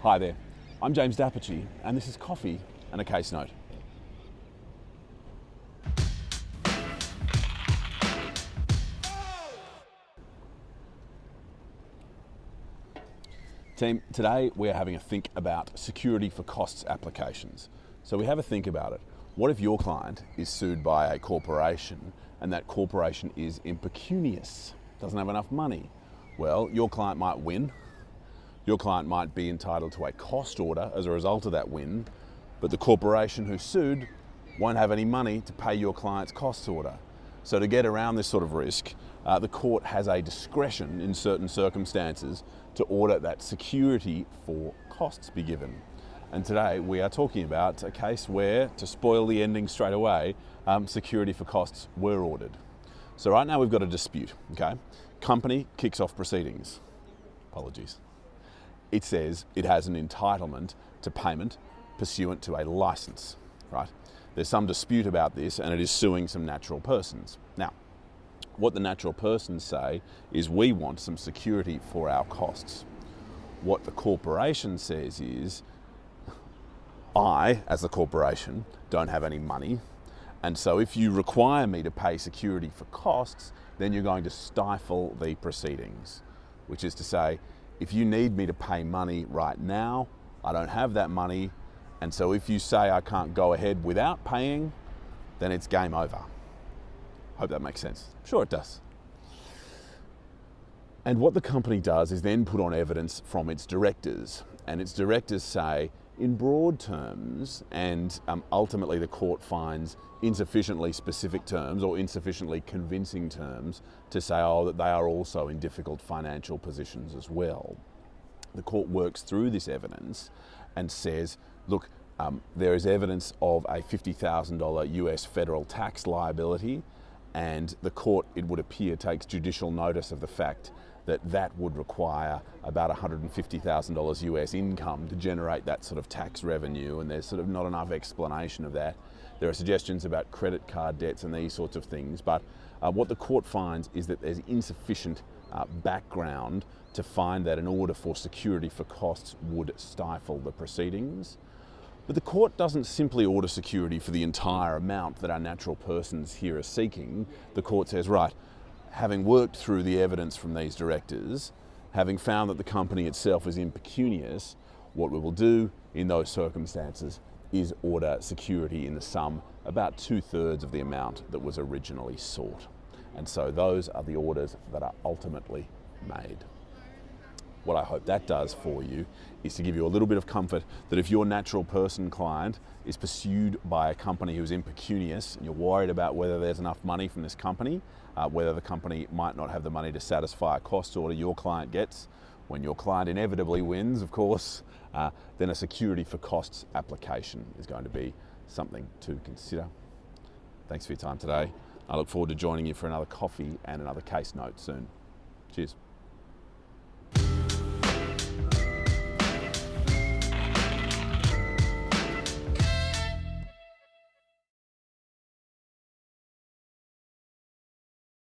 Hi there, I'm James Dapperchi, and this is Coffee and a Case Note. Team, today we're having a think about security for costs applications. So we have a think about it. What if your client is sued by a corporation and that corporation is impecunious, doesn't have enough money? Well, your client might win. Your client might be entitled to a cost order as a result of that win, but the corporation who sued won't have any money to pay your client's cost order. So to get around this sort of risk, the court has a discretion in certain circumstances to order that security for costs be given. And today we are talking about a case where, to spoil the ending straight away, security for costs were ordered. So right now we've got a dispute, okay? Company kicks off proceedings. Apologies. It says it has an entitlement to payment pursuant to a license, right? There's some dispute about this and it is suing some natural persons. Now, what the natural persons say is we want some security for our costs. What the corporation says is, I, as the corporation, don't have any money, and so if you require me to pay security for costs, then you're going to stifle the proceedings, which is to say, if you need me to pay money right now, I don't have that money, and so if you say I can't go ahead without paying, then it's game over. Hope that makes sense. Sure it does. And what the company does is then put on evidence from its directors, and its directors say, in broad terms, and ultimately the court finds insufficiently specific terms or insufficiently convincing terms to say, that they are also in difficult financial positions as well. The court works through this evidence and says, look, there is evidence of a $50,000 US federal tax liability, and the court, it would appear, takes judicial notice of the fact that that would require about $150,000 US income to generate that sort of tax revenue, and there's sort of not enough explanation of that. There are suggestions about credit card debts and these sorts of things, but what the court finds is that there's insufficient background to find that an order for security for costs would stifle the proceedings. But the court doesn't simply order security for the entire amount that our natural persons here are seeking. The court says, right, having worked through the evidence from these directors, having found that the company itself is impecunious, what we will do in those circumstances is order security in the sum about 2/3 of the amount that was originally sought. And so those are the orders that are ultimately made. What I hope that does for you is to give you a little bit of comfort that if your natural person client is pursued by a company who's impecunious and you're worried about whether there's enough money from this company, whether the company might not have the money to satisfy a cost order your client gets, when your client inevitably wins, of course, then a security for costs application is going to be something to consider. Thanks for your time today. I look forward to joining you for another coffee and another case note soon. Cheers.